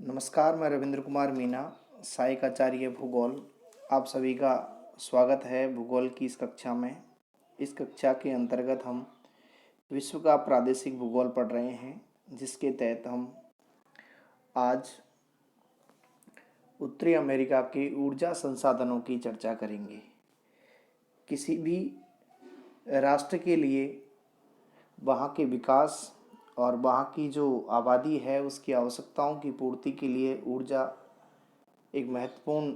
नमस्कार, मैं रविंद्र कुमार मीना, सहायक आचार्य भूगोल। आप सभी का स्वागत है भूगोल की इस कक्षा में। इस कक्षा के अंतर्गत हम विश्व का प्रादेशिक भूगोल पढ़ रहे हैं, जिसके तहत हम आज उत्तरी अमेरिका के ऊर्जा संसाधनों की चर्चा करेंगे। किसी भी राष्ट्र के लिए वहाँ के विकास और वहाँ की जो आबादी है उसकी आवश्यकताओं की पूर्ति के लिए ऊर्जा एक महत्वपूर्ण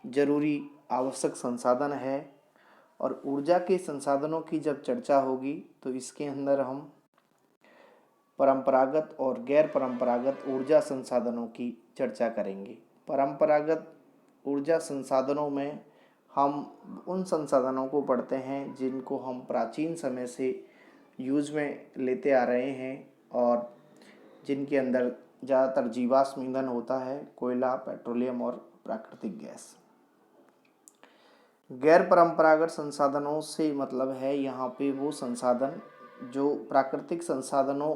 जरूरी आवश्यक संसाधन है। और ऊर्जा के संसाधनों की जब चर्चा होगी तो इसके अंदर हम परंपरागत और गैर परंपरागत ऊर्जा संसाधनों की चर्चा करेंगे। परंपरागत ऊर्जा संसाधनों में हम उन संसाधनों को पढ़ते हैं जिनको हम प्राचीन समय से यूज में लेते आ रहे हैं और जिनके अंदर ज़्यादातर जीवाश्म ईंधन होता है, कोयला, पेट्रोलियम और प्राकृतिक गैस। गैर परंपरागत संसाधनों से मतलब है यहाँ पे वो संसाधन जो प्राकृतिक संसाधनों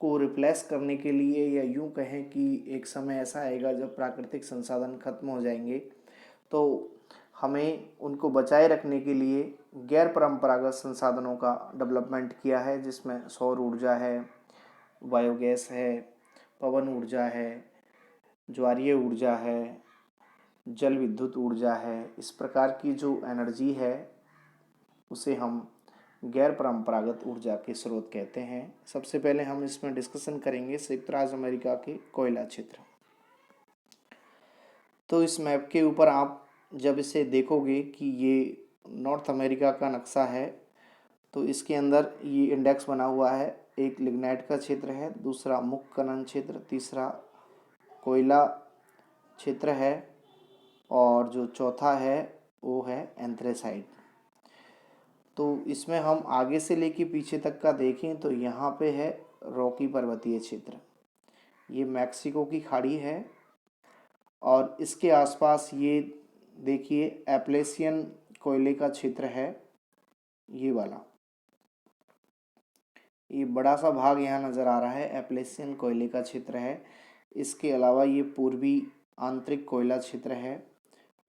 को रिप्लेस करने के लिए, या यूँ कहें कि एक समय ऐसा आएगा जब प्राकृतिक संसाधन खत्म हो जाएंगे तो हमें उनको बचाए रखने के लिए गैर परंपरागत संसाधनों का डेवलपमेंट किया है, जिसमें सौर ऊर्जा है, बायोगैस है, पवन ऊर्जा है, ज्वारीय ऊर्जा है, जल विद्युत ऊर्जा है। इस प्रकार की जो एनर्जी है उसे हम गैर परंपरागत ऊर्जा के स्रोत कहते हैं। सबसे पहले हम इसमें डिस्कशन करेंगे संयुक्त राज्य अमेरिका के कोयला क्षेत्र। तो इस मैप के ऊपर आप जब इसे देखोगे कि ये नॉर्थ अमेरिका का नक्शा है, तो इसके अंदर ये इंडेक्स बना हुआ है। एक लिग्नाइट का क्षेत्र है, दूसरा मुख्य खनन क्षेत्र, तीसरा कोयला क्षेत्र है और जो चौथा है वो है एंथ्रेसाइट। तो इसमें हम आगे से लेके पीछे तक का देखें तो यहाँ पे है रॉकी पर्वतीय क्षेत्र। ये मैक्सिको की खाड़ी है और इसके आसपास ये देखिए एप्लेसियन कोयले का क्षेत्र है, ये वाला, ये बड़ा सा भाग यहाँ नज़र आ रहा है, एप्लेसियन कोयले का क्षेत्र है। इसके अलावा ये पूर्वी आंतरिक कोयला क्षेत्र है,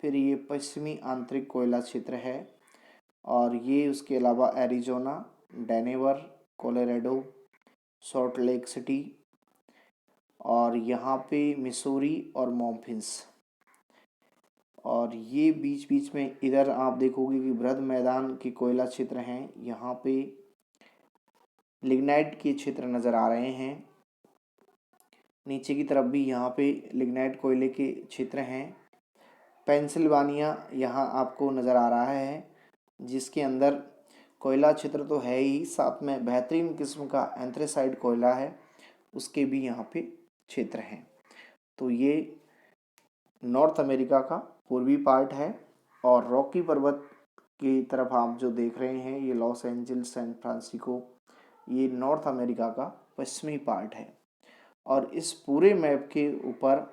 फिर ये पश्चिमी आंतरिक कोयला क्षेत्र है और ये उसके अलावा Arizona, Denver, Colorado, Salt Lake City और यहाँ पे मिसूरी और मॉम्फिन्स। और ये बीच बीच में इधर आप देखोगे कि बृहद मैदान के कोयला क्षेत्र हैं। यहाँ पे लिग्नाइट के क्षेत्र नज़र आ रहे हैं। नीचे की तरफ भी यहाँ पे लिग्नाइट कोयले के क्षेत्र हैं। पेंसिल्वानिया यहाँ आपको नज़र आ रहा है, जिसके अंदर कोयला क्षेत्र तो है ही, साथ में बेहतरीन किस्म का एंथ्रेसाइट कोयला है, उसके भी यहाँ पे क्षेत्र हैं। तो ये नॉर्थ अमेरिका का पूर्वी पार्ट है और रॉकी पर्वत की तरफ आप जो देख रहे हैं ये लॉस एंजल्स, सैन फ्रांसिस्को, ये नॉर्थ अमेरिका का पश्चिमी पार्ट है। और इस पूरे मैप के ऊपर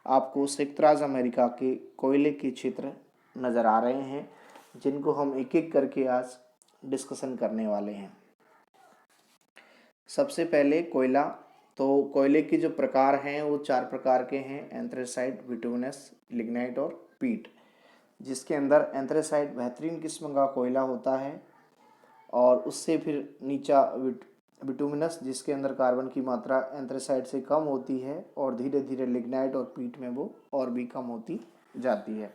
आपको संयुक्त राज्य अमेरिका के कोयले के क्षेत्र नज़र आ रहे हैं, जिनको हम एक एक करके आज डिस्कशन करने वाले हैं। सबसे पहले कोयला। तो कोयले के जो प्रकार हैं वो 4 प्रकार के हैं, एंथ्रेसाइट, बिटुमिनस, लिग्नाइट और पीट। जिसके अंदर एंथ्रेसाइट बेहतरीन किस्म का कोयला होता है और उससे फिर नीचा बिटुमिनस, जिसके अंदर कार्बन की मात्रा एंथ्रेसाइट से कम होती है और धीरे धीरे लिग्नाइट और पीट में वो और भी कम होती जाती है।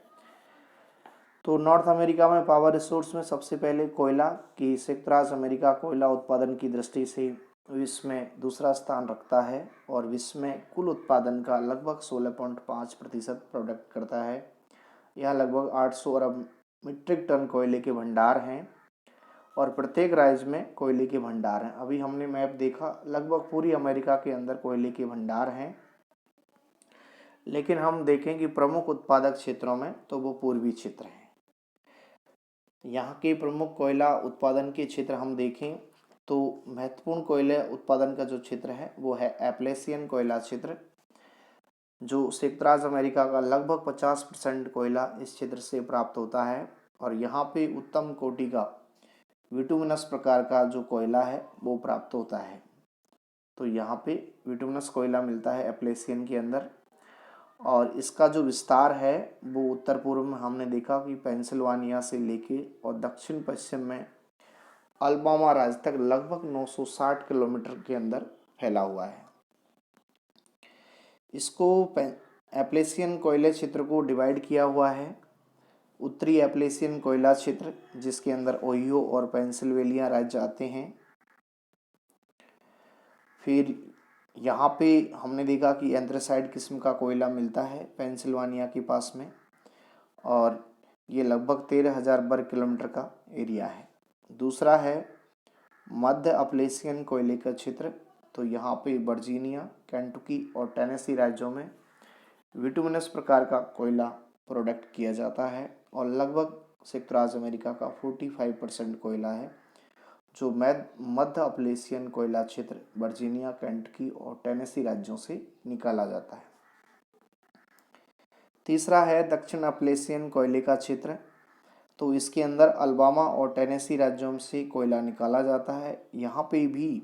तो नॉर्थ अमेरिका में पावर रिसोर्स में सबसे पहले कोयला की संयुक्त राज्य अमेरिका कोयला उत्पादन की दृष्टि से विश्व में दूसरा स्थान रखता है और विश्व में कुल उत्पादन का लगभग 16.5% प्रोडक्ट करता है। यहाँ लगभग 800 अरब मीट्रिक टन कोयले के भंडार हैं और प्रत्येक राज्य में कोयले के भंडार हैं। अभी हमने मैप देखा, लगभग पूरी अमेरिका के अंदर कोयले के भंडार हैं, लेकिन हम देखें कि प्रमुख उत्पादक क्षेत्रों में तो वो पूर्वी क्षेत्र हैं। यहाँ के प्रमुख कोयला उत्पादन के क्षेत्र हम देखें तो महत्वपूर्ण कोयले उत्पादन का जो क्षेत्र है वो है एप्लेसियन कोयला क्षेत्र, जो संयुक्त राज्य अमेरिका का लगभग 50% कोयला इस क्षेत्र से प्राप्त होता है। और यहाँ पे उत्तम कोटि का विटुमिनस प्रकार का जो कोयला है वो प्राप्त होता है। तो यहाँ पे बिटुमिनस कोयला मिलता है एप्लेसियन के अंदर। और इसका जो विस्तार है वो उत्तर पूर्व में हमने देखा कि पेंसिल्वानिया से लेके और दक्षिण पश्चिम में अल्बामा राज्य तक लगभग 960 किलोमीटर के अंदर फैला हुआ है। इसको एप्लेसियन कोयले क्षेत्र को डिवाइड किया हुआ है। उत्तरी एप्लेसियन कोयला क्षेत्र जिसके अंदर ओहियो और पेंसिल्वेनिया राज्य आते हैं। फिर यहाँ पे हमने देखा कि एंथ्रेसाइट किस्म का कोयला मिलता है पेंसिल्वानिया के पास में, और ये लगभग 13,000 वर्ग किलोमीटर का एरिया है। दूसरा है मध्य अप्लेसियन कोयले का क्षेत्र। तो यहाँ पे वर्जीनिया, केंटुकी और टेनेसी राज्यों में विटुमिनस प्रकार का कोयला प्रोडक्ट किया जाता है, और लगभग संयुक्त राज्य अमेरिका का 45% कोयला है जो मध्य अप्लेसियन कोयला क्षेत्र वर्जीनिया, केंटकी और टेनेसी राज्यों से निकाला जाता है। तीसरा है दक्षिण अप्लेसियन कोयले का क्षेत्र। तो इसके अंदर अल्बामा और टेनेसी राज्यों से कोयला निकाला जाता है। यहाँ पे भी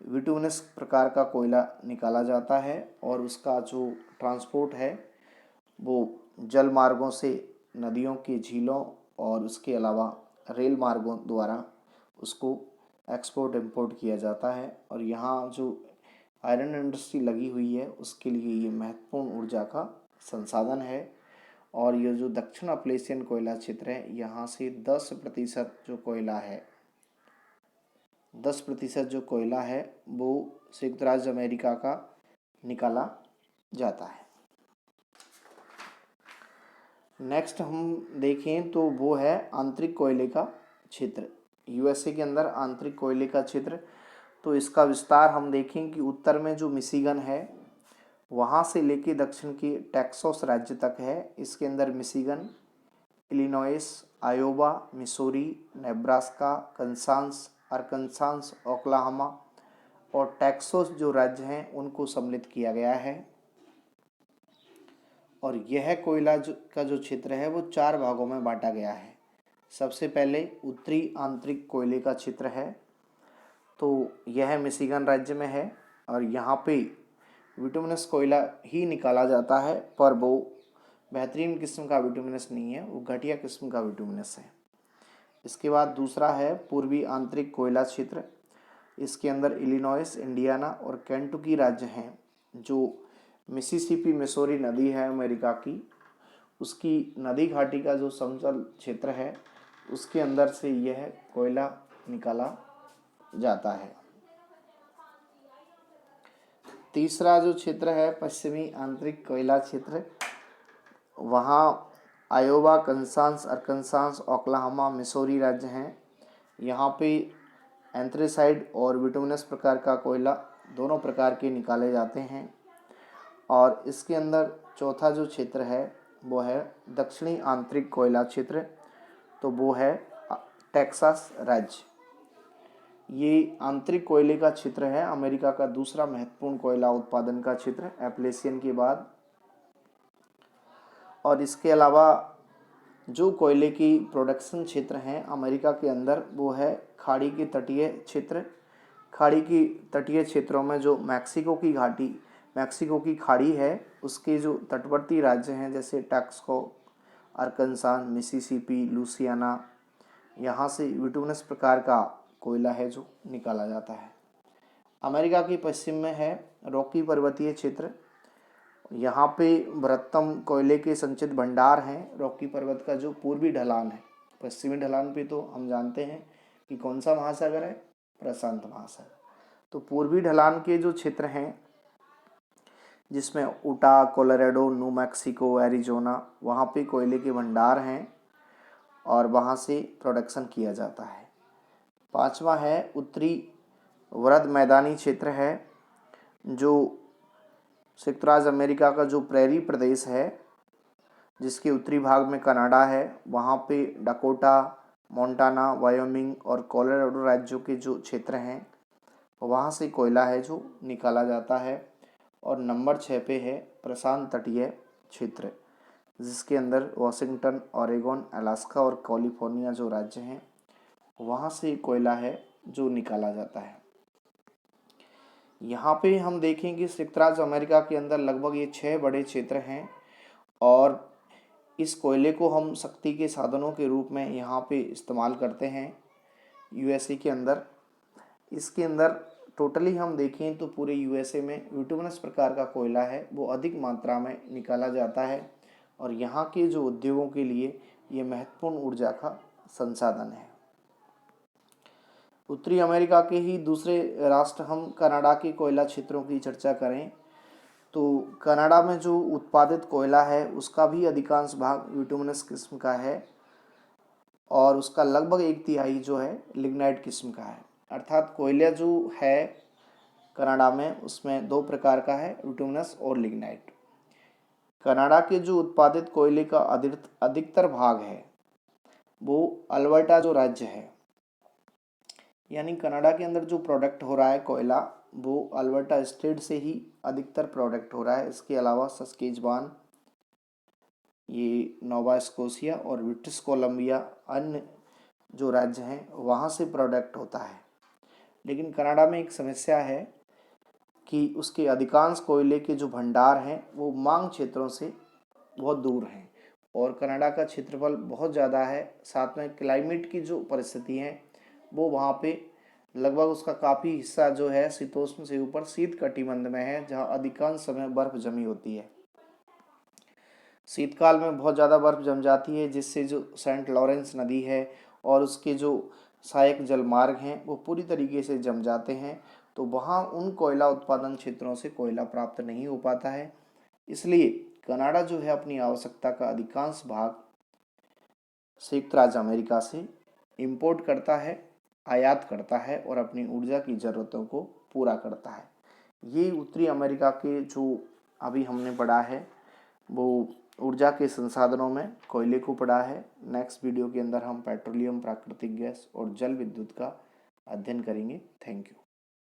विटुमिनस प्रकार का कोयला निकाला जाता है, और उसका जो ट्रांसपोर्ट है वो जल मार्गों से नदियों के झीलों और उसके अलावा रेल मार्गों द्वारा उसको एक्सपोर्ट इंपोर्ट किया जाता है। और यहाँ जो आयरन इंडस्ट्री लगी हुई है उसके लिए ये महत्वपूर्ण ऊर्जा का संसाधन है। और ये जो दक्षिण अप्लेसियन कोयला क्षेत्र है यहाँ से 10% जो कोयला है 10% जो कोयला है वो संयुक्त राज्य अमेरिका का निकाला जाता है। नेक्स्ट हम देखें तो वो है आंतरिक कोयले का क्षेत्र। यूएसए के अंदर आंतरिक कोयले का क्षेत्र, तो इसका विस्तार हम देखें कि उत्तर में जो मिशिगन है वहाँ से लेके दक्षिण के टेक्सास राज्य तक है। इसके अंदर Michigan, Illinois, Iowa, Missouri, Nebraska, Kansas, अरकानसास, Oklahoma और टेक्सास जो राज्य हैं उनको सम्मिलित किया गया है। और यह कोयला का जो क्षेत्र है वो 4 भागों में बांटा गया है। सबसे पहले उत्तरी आंतरिक कोयले का क्षेत्र है, तो यह मिशिगन राज्य में है, और यहाँ पे विटुमिनस कोयला ही निकाला जाता है, पर वो बेहतरीन किस्म का विटुमिनस नहीं है, वो घटिया किस्म का विटुमिनस है। इसके बाद दूसरा है पूर्वी आंतरिक कोयला क्षेत्र। इसके अंदर इलिनॉइस, इंडियाना और केंटुकी राज्य हैं। जो मिसिसिपी मिसौरी नदी है अमेरिका की, उसकी नदी घाटी का जो समतल क्षेत्र है उसके अंदर से यह कोयला निकाला जाता है। तीसरा जो क्षेत्र है पश्चिमी आंतरिक कोयला क्षेत्र, वहाँ आयोवा, कंसास, अरकानसास, ओक्लाहोमा, मिसौरी राज्य हैं। यहाँ पे एंथ्रेसाइट और विटुमिनस प्रकार का कोयला दोनों प्रकार के निकाले जाते हैं। और इसके अंदर चौथा जो क्षेत्र है वो है दक्षिणी आंतरिक कोयला क्षेत्र, तो वो है टेक्सास राज्य। ये आंतरिक कोयले का क्षेत्र है अमेरिका का दूसरा महत्वपूर्ण कोयला उत्पादन का क्षेत्र एप्लेसियन के बाद। और इसके अलावा जो कोयले की प्रोडक्शन क्षेत्र हैं अमेरिका के अंदर वो है खाड़ी के तटीय क्षेत्र। खाड़ी की तटीय क्षेत्रों में जो मैक्सिको की खाड़ी है उसके जो तटवर्ती राज्य हैं जैसे टेक्सास, अरकानसास, मिसिसिपी, लुसियाना, यहाँ से विटुमिनस प्रकार का कोयला है जो निकाला जाता है। अमेरिका के पश्चिम में है रॉकी पर्वतीय क्षेत्र। यहाँ पे बृहत्तम कोयले के संचित भंडार हैं। रॉकी पर्वत का जो पूर्वी ढलान है, पश्चिमी ढलान पे तो हम जानते हैं कि कौन सा महासागर है, प्रशांत महासागर। तो पूर्वी ढलान के जो क्षेत्र हैं जिसमें उटा, कोलोराडो, न्यू मैक्सिको, एरिजोना, वहाँ पे कोयले के भंडार हैं और वहाँ से प्रोडक्शन किया जाता है। पांचवा है उत्तरी वृद्ध मैदानी क्षेत्र है, जो संयुक्त राज्य अमेरिका का जो प्रेरी प्रदेश है जिसके उत्तरी भाग में कनाडा है, वहाँ पे डकोटा, मोंटाना, वायोमिंग और कोलोराडो राज्यों के जो क्षेत्र हैं वहाँ से कोयला है जो निकाला जाता है। और नंबर 6 पे है प्रशांत तटीय क्षेत्र, जिसके अंदर वाशिंगटन, ओरेगन, अलास्का और कैलिफोर्निया जो राज्य हैं वहाँ से कोयला है जो निकाला जाता है। यहाँ पे हम देखें कि संयुक्त राज्य अमेरिका के अंदर लगभग ये 6 बड़े क्षेत्र हैं और इस कोयले को हम शक्ति के साधनों के रूप में यहाँ पे इस्तेमाल करते हैं यूएसए के अंदर। इसके अंदर टोटली हम देखें तो पूरे यूएसए में बिटुमिनस प्रकार का कोयला है वो अधिक मात्रा में निकाला जाता है और यहाँ के जो उद्योगों के लिए ये महत्वपूर्ण ऊर्जा का संसाधन है। उत्तरी अमेरिका के ही दूसरे राष्ट्र हम कनाडा के कोयला क्षेत्रों की चर्चा करें तो कनाडा में जो उत्पादित कोयला है उसका भी अधिकांश भाग बिटुमिनस किस्म का है और उसका लगभग 1/3 जो है लिग्नाइट किस्म का है। अर्थात कोयला जो है कनाडा में उसमें 2 प्रकार का है, बिटुमिनस और लिग्नाइट। कनाडा के जो उत्पादित कोयले का अधिकतर भाग है वो अल्बर्टा जो राज्य है, यानी कनाडा के अंदर जो प्रोडक्ट हो रहा है कोयला वो अल्बर्टा स्टेट से ही अधिकतर प्रोडक्ट हो रहा है। इसके अलावा सस्केचवान, ये नोवा स्कोशिया और ब्रिटिश कोलंबिया अन्य जो राज्य हैं वहाँ से प्रोडक्ट होता है। लेकिन कनाडा में एक समस्या है कि उसके अधिकांश कोयले के जो भंडार हैं वो मांग क्षेत्रों से बहुत दूर हैं और कनाडा का क्षेत्रफल बहुत ज़्यादा है। साथ में क्लाइमेट की जो परिस्थिति है वो वहाँ पे लगभग उसका काफ़ी हिस्सा जो है शीतोष्ण से ऊपर शीत कटिबंध में है, जहाँ अधिकांश समय बर्फ जमी होती है। शीतकाल में बहुत ज़्यादा बर्फ जम जाती है जिससे जो सेंट लॉरेंस नदी है और उसके जो सहायक जल मार्ग हैं वो पूरी तरीके से जम जाते हैं, तो वहाँ उन कोयला उत्पादन क्षेत्रों से कोयला प्राप्त नहीं हो पाता है। इसलिए कनाडा जो है अपनी आवश्यकता का अधिकांश भाग संयुक्त राज्य अमेरिका से इंपोर्ट करता है, आयात करता है और अपनी ऊर्जा की ज़रूरतों को पूरा करता है। ये उत्तरी अमेरिका के जो अभी हमने पढ़ा है वो ऊर्जा के संसाधनों में कोयले को पढ़ा है। नेक्स्ट वीडियो के अंदर हम पेट्रोलियम, प्राकृतिक गैस और जल विद्युत का अध्ययन करेंगे। Thank you.